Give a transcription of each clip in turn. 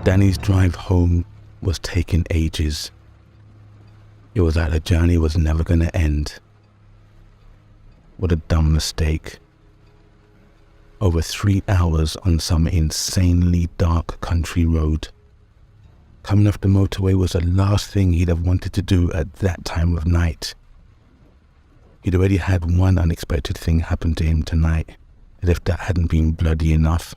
Danny's drive home was taking ages. It was like the journey was never going to end. What a dumb mistake. Over 3 hours on some insanely dark country road. Coming off the motorway was the last thing he'd have wanted to do at that time of night. He'd already had one unexpected thing happen to him tonight, as if that hadn't been bloody enough.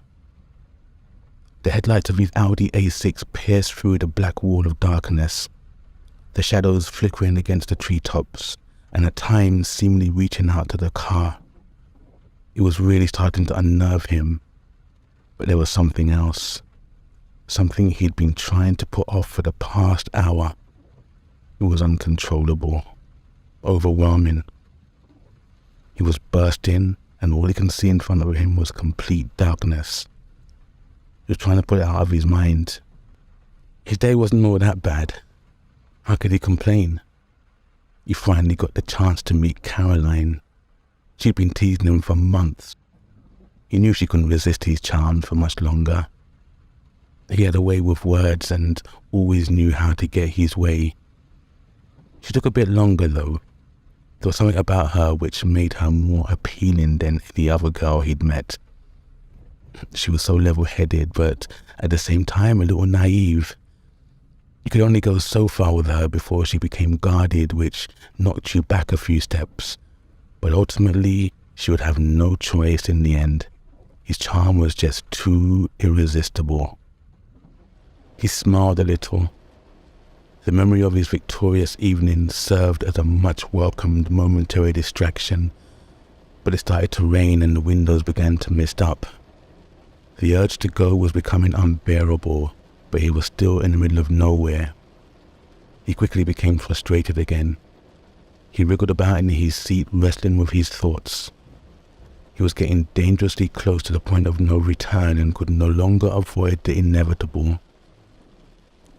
The headlights of his Audi A6 pierced through the black wall of darkness, the shadows flickering against the treetops, and at times seemingly reaching out to the car. It was really starting to unnerve him, but there was something else. Something he'd been trying to put off for the past hour. It was uncontrollable, overwhelming. He was bursting, and all he could see in front of him was complete darkness. He was trying to put it out of his mind. His day wasn't all that bad. How could he complain? He finally got the chance to meet Caroline. She'd been teasing him for months. He knew she couldn't resist his charm for much longer. He had a way with words and always knew how to get his way. She took a bit longer though. There was something about her which made her more appealing than any other girl he'd met. She was so level-headed, but at the same time a little naive. You could only go so far with her before she became guarded, which knocked you back a few steps. But ultimately, she would have no choice in the end. His charm was just too irresistible. He smiled a little. The memory of his victorious evening served as a much-welcomed momentary distraction, but it started to rain and the windows began to mist up. The urge to go was becoming unbearable, but he was still in the middle of nowhere. He quickly became frustrated again. He wriggled about in his seat, wrestling with his thoughts. He was getting dangerously close to the point of no return and could no longer avoid the inevitable.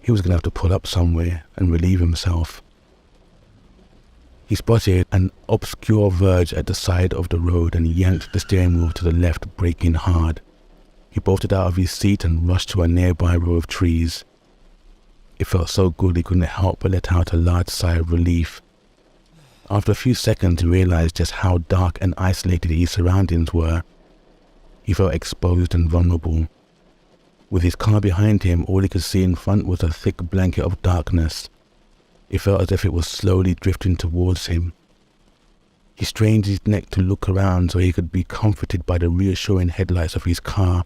He was going to have to pull up somewhere and relieve himself. He spotted an obscure verge at the side of the road and yanked the steering wheel to the left, braking hard. He bolted out of his seat and rushed to a nearby row of trees. It felt so good he couldn't help but let out a large sigh of relief. After a few seconds, he realized just how dark and isolated his surroundings were. He felt exposed and vulnerable. With his car behind him, all he could see in front was a thick blanket of darkness. It felt as if it was slowly drifting towards him. He strained his neck to look around so he could be comforted by the reassuring headlights of his car,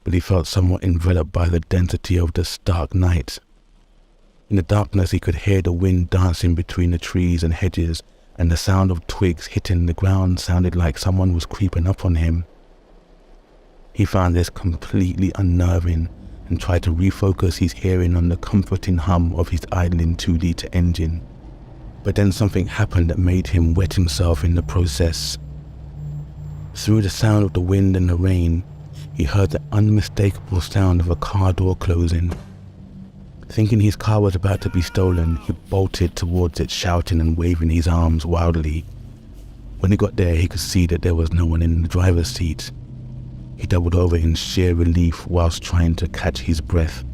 but he felt somewhat enveloped by the density of the stark night. In the darkness, he could hear the wind dancing between the trees and hedges, and the sound of twigs hitting the ground sounded like someone was creeping up on him. He found this completely unnerving and tried to refocus his hearing on the comforting hum of his idling 2-liter engine. But then something happened that made him wet himself in the process. Through the sound of the wind and the rain, he heard the unmistakable sound of a car door closing. Thinking his car was about to be stolen, he bolted towards it, shouting and waving his arms wildly. When he got there, he could see that there was no one in the driver's seat. He doubled over in sheer relief whilst trying to catch his breath.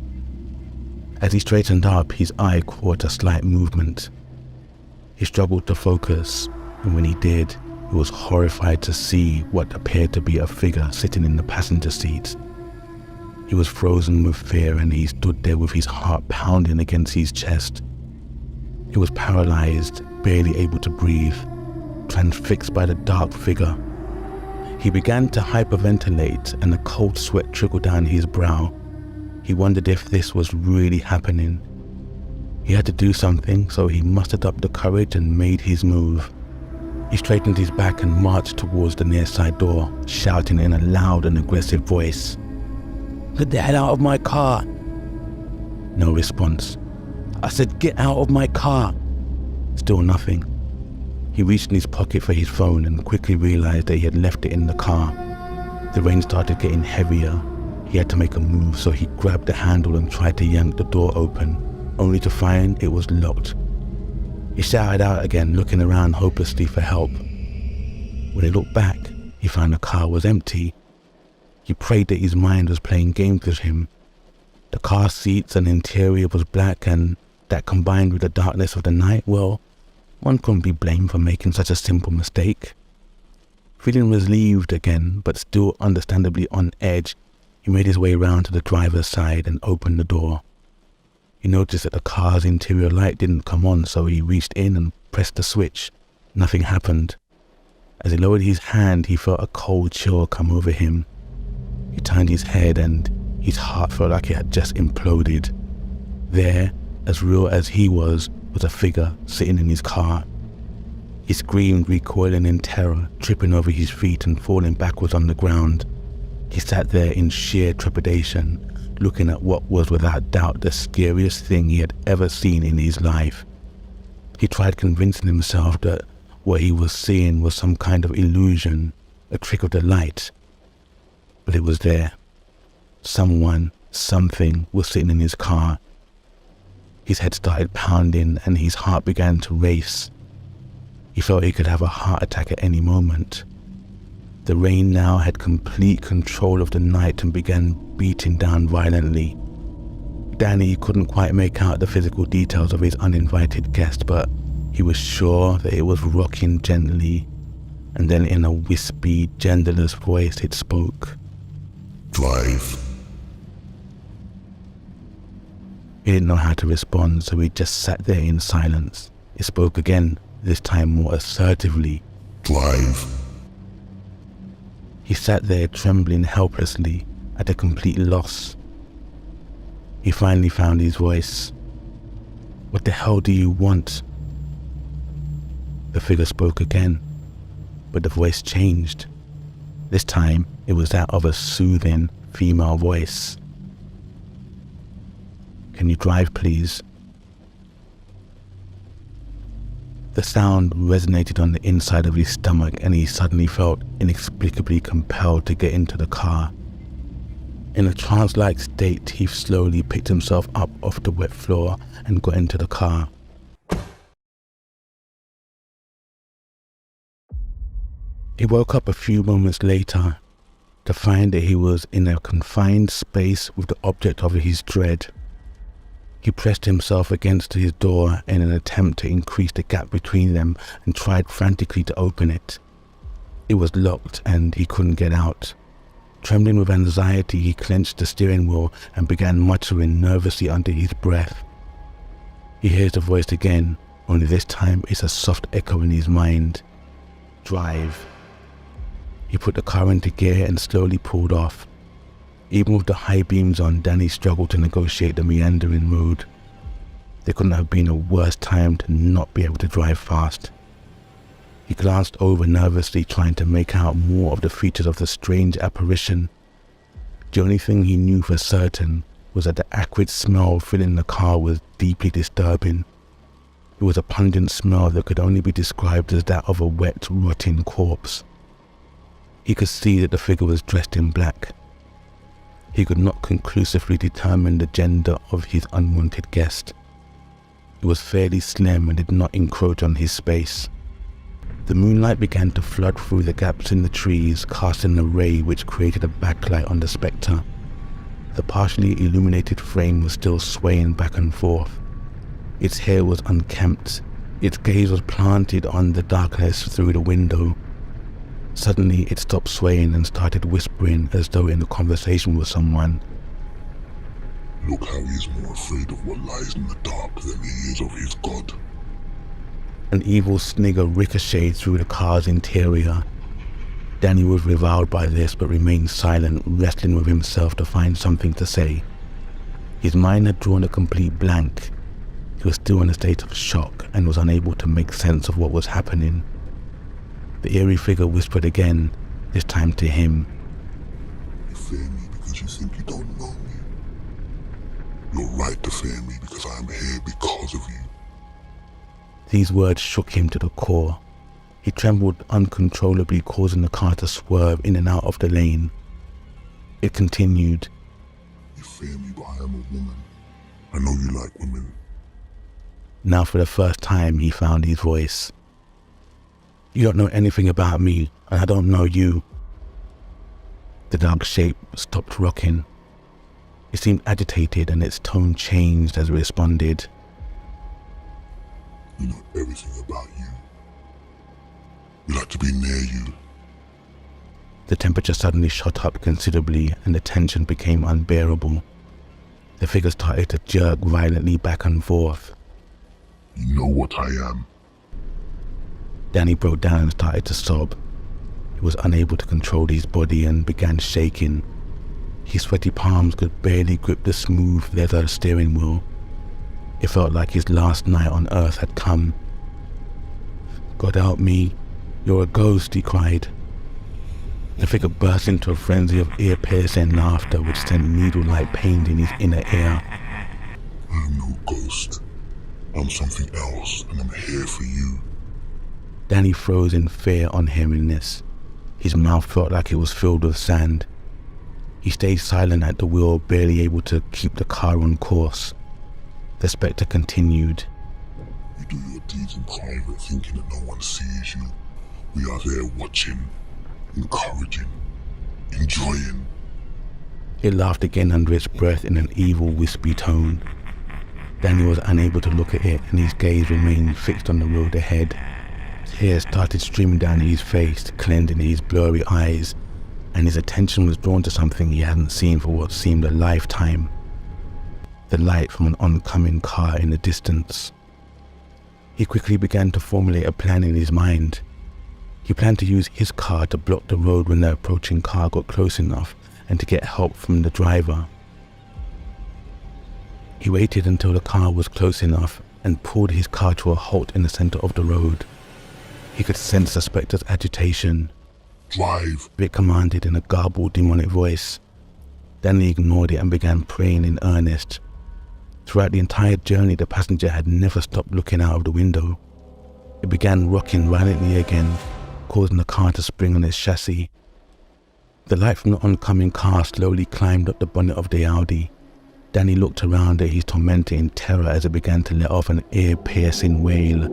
As he straightened up, his eye caught a slight movement. He struggled to focus, and when he did, he was horrified to see what appeared to be a figure sitting in the passenger seat. He was frozen with fear, and he stood there with his heart pounding against his chest. He was paralyzed, barely able to breathe, transfixed by the dark figure. He began to hyperventilate, and a cold sweat trickled down his brow. He wondered if this was really happening. He had to do something, so he mustered up the courage and made his move. He straightened his back and marched towards the near side door, shouting in a loud and aggressive voice, "Get the hell out of my car!" No response. "I said get out of my car!" Still nothing. He reached in his pocket for his phone and quickly realized that he had left it in the car. The rain started getting heavier. He had to make a move, so he grabbed the handle and tried to yank the door open, only to find it was locked. He shouted out again, looking around hopelessly for help. When he looked back, he found the car was empty. He prayed that his mind was playing games with him. The car seats and interior was black, and that combined with the darkness of the night, well, one couldn't be blamed for making such a simple mistake. Feeling relieved again, but still understandably on edge, he made his way round to the driver's side and opened the door. He noticed that the car's interior light didn't come on, so he reached in and pressed the switch. Nothing happened. As he lowered his hand, he felt a cold chill come over him. He turned his head and his heart felt like it had just imploded. There, as real as he was a figure sitting in his car. He screamed, recoiling in terror, tripping over his feet and falling backwards on the ground. He sat there in sheer trepidation, looking at what was without doubt the scariest thing he had ever seen in his life. He tried convincing himself that what he was seeing was some kind of illusion, a trick of the light. But it was there. Someone, something was sitting in his car. His head started pounding and his heart began to race. He felt he could have a heart attack at any moment. The rain now had complete control of the night and began beating down violently. Danny couldn't quite make out the physical details of his uninvited guest, but he was sure that it was rocking gently, and then in a wispy, genderless voice it spoke. Drive. He didn't know how to respond, so he just sat there in silence. It spoke again, this time more assertively. Drive. He sat there trembling helplessly, at a complete loss. He finally found his voice. What the hell do you want? The figure spoke again, but the voice changed. This time, it was that of a soothing female voice. Can you drive, please? The sound resonated on the inside of his stomach, and he suddenly felt inexplicably compelled to get into the car. In a trance-like state, he slowly picked himself up off the wet floor and got into the car. He woke up a few moments later to find that he was in a confined space with the object of his dread. He pressed himself against his door in an attempt to increase the gap between them and tried frantically to open it. It was locked and he couldn't get out. Trembling with anxiety, he clenched the steering wheel and began muttering nervously under his breath. He hears the voice again, only this time it's a soft echo in his mind. Drive. He put the car into gear and slowly pulled off. Even with the high beams on, Danny struggled to negotiate the meandering road. There couldn't have been a worse time to not be able to drive fast. He glanced over nervously, trying to make out more of the features of the strange apparition. The only thing he knew for certain was that the acrid smell filling the car was deeply disturbing. It was a pungent smell that could only be described as that of a wet, rotting corpse. He could see that the figure was dressed in black. He could not conclusively determine the gender of his unwanted guest. It was fairly slim and did not encroach on his space. The moonlight began to flood through the gaps in the trees, casting a ray which created a backlight on the spectre. The partially illuminated frame was still swaying back and forth. Its hair was unkempt. Its gaze was planted on the darkness through the window. Suddenly, it stopped swaying and started whispering as though in a conversation with someone. Look how he is more afraid of what lies in the dark than he is of his God. An evil snigger ricocheted through the car's interior. Danny was reviled by this but remained silent, wrestling with himself to find something to say. His mind had drawn a complete blank. He was still in a state of shock and was unable to make sense of what was happening. The eerie figure whispered again, this time to him. You fear me because you think you don't know me. You're right to fear me because I am here because of you. These words shook him to the core. He trembled uncontrollably, causing the car to swerve in and out of the lane. It continued. You fear me, but I am a woman. I know you like women. Now for the first time he found his voice. You don't know anything about me, and I don't know you. The dark shape stopped rocking. It seemed agitated and its tone changed as it responded. We know everything about you. We like to be near you. The temperature suddenly shot up considerably and the tension became unbearable. The figure started to jerk violently back and forth. You know what I am. Danny broke down and started to sob. He was unable to control his body and began shaking. His sweaty palms could barely grip the smooth leather steering wheel. It felt like his last night on Earth had come. "God help me, you're a ghost," he cried. The figure burst into a frenzy of ear-piercing laughter which sent needle-like pain in his inner ear. I'm no ghost. I'm something else, and I'm here for you. Danny froze in fear on hearing this. His mouth felt like it was filled with sand. He stayed silent at the wheel, barely able to keep the car on course. The spectre continued. You do your deeds in private, thinking that no one sees you. We are there watching, encouraging, enjoying. It laughed again under its breath in an evil, wispy tone. Danny was unable to look at it, and his gaze remained fixed on the road ahead. Tears started streaming down his face, cleansing his blurry eyes, and his attention was drawn to something he hadn't seen for what seemed a lifetime. The light from an oncoming car in the distance. He quickly began to formulate a plan in his mind. He planned to use his car to block the road when the approaching car got close enough and to get help from the driver. He waited until the car was close enough and pulled his car to a halt in the center of the road. He could sense the spectre's agitation. Drive, It commanded in a garbled, demonic voice. Danny ignored it and began praying in earnest. Throughout the entire journey, the passenger had never stopped looking out of the window. It began rocking violently again, causing the car to spring on its chassis. The light from the oncoming car slowly climbed up the bonnet of the Audi. Danny looked around at his tormentor in terror as it began to let off an ear-piercing wail.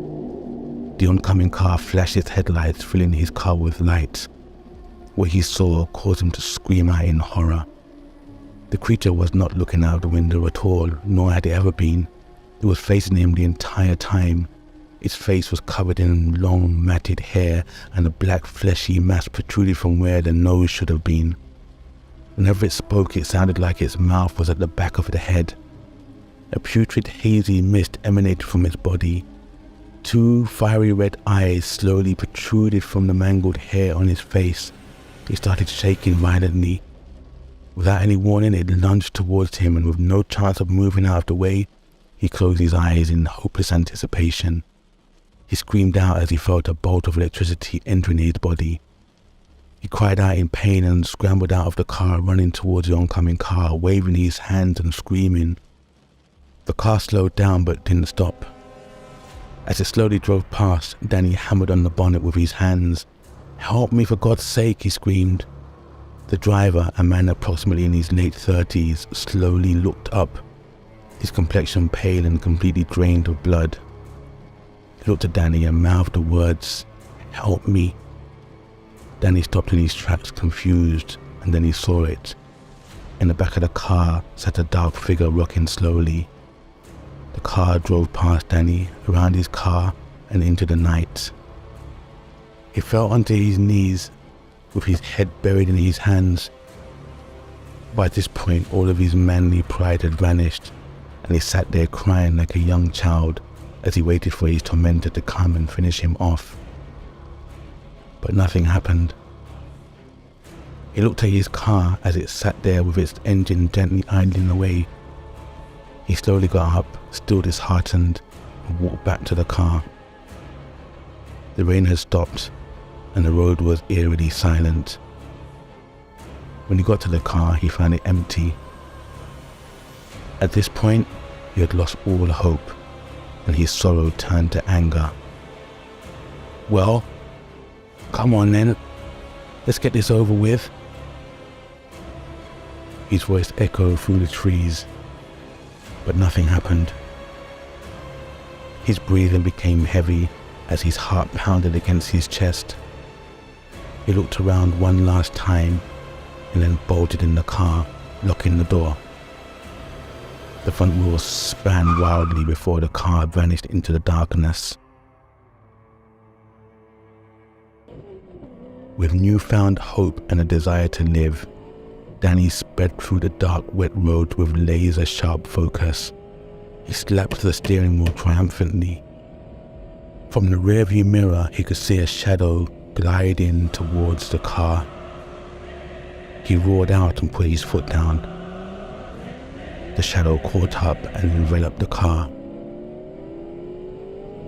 The oncoming car flashed its headlights, filling his car with light. What he saw caused him to scream out in horror. The creature was not looking out the window at all, nor had it ever been. It was facing him the entire time. Its face was covered in long, matted hair, and a black, fleshy mass protruded from where the nose should have been. Whenever it spoke, it sounded like its mouth was at the back of the head. A putrid, hazy mist emanated from its body. Two fiery red eyes slowly protruded from the mangled hair on his face. He started shaking violently. Without any warning, it lunged towards him, and with no chance of moving out of the way, he closed his eyes in hopeless anticipation. He screamed out as he felt a bolt of electricity entering his body. He cried out in pain and scrambled out of the car, running towards the oncoming car, waving his hands and screaming. The car slowed down but didn't stop. As it slowly drove past, Danny hammered on the bonnet with his hands. "Help me, for God's sake," he screamed. The driver, a man approximately in his late 30s, slowly looked up, his complexion pale and completely drained of blood. He looked at Danny and mouthed the words, "Help me." Danny stopped in his tracks, confused, and then he saw it. In the back of the car sat a dark figure rocking slowly. The car drove past Danny, around his car, and into the night. He fell onto his knees, with his head buried in his hands. By this point, all of his manly pride had vanished, and he sat there crying like a young child as he waited for his tormentor to come and finish him off. But nothing happened. He looked at his car as it sat there with its engine gently idling away. He slowly got up, still disheartened, and walked back to the car. The rain had stopped, and the road was eerily silent. When he got to the car, he found it empty. At this point, he had lost all hope, and his sorrow turned to anger. "Well, come on then, let's get this over with." His voice echoed through the trees, but nothing happened. His breathing became heavy as his heart pounded against his chest. He looked around one last time and then bolted in the car, locking the door. The front wheels span wildly before the car vanished into the darkness. With newfound hope and a desire to live, Danny sped through the dark, wet road with laser-sharp focus. He slapped the steering wheel triumphantly. From the rearview mirror, he could see a shadow gliding towards the car. He roared out and put his foot down. The shadow caught up and enveloped the car.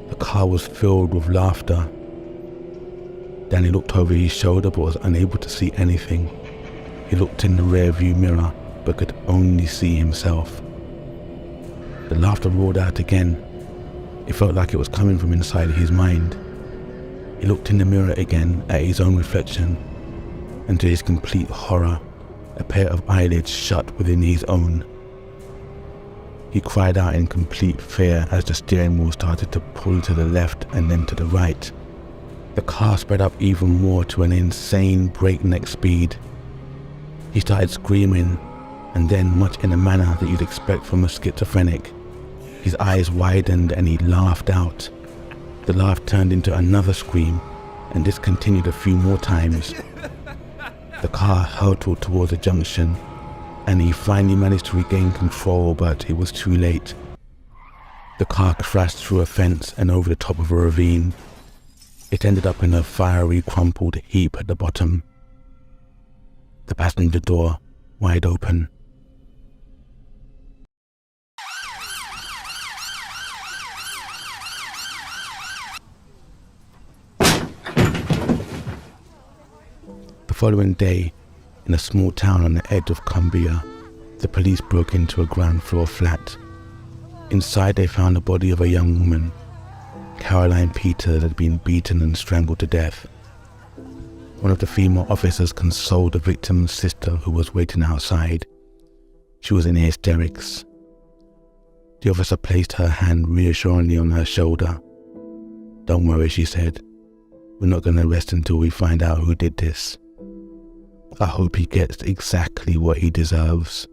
The car was filled with laughter. Danny looked over his shoulder but was unable to see anything. He looked in the rearview mirror but could only see himself. The laughter roared out again. It felt like it was coming from inside his mind. He looked in the mirror again at his own reflection, and to his complete horror, a pair of eyelids shut within his own. He cried out in complete fear as the steering wheel started to pull to the left and then to the right. The car sped up even more to an insane breakneck speed. He started screaming, and then, much in a manner that you'd expect from a schizophrenic, his eyes widened and he laughed out. The laugh turned into another scream, and this continued a few more times. The car hurtled towards a junction, and he finally managed to regain control, but it was too late. The car crashed through a fence and over the top of a ravine. It ended up in a fiery, crumpled heap at the bottom. The passenger door wide open. The following day, in a small town on the edge of Cumbria, the police broke into a ground floor flat. Inside they found the body of a young woman, Caroline Peter, that had been beaten and strangled to death. One of the female officers consoled the victim's sister, who was waiting outside. She was in hysterics. The officer placed her hand reassuringly on her shoulder. "Don't worry," she said. "We're not going to rest until we find out who did this. I hope he gets exactly what he deserves."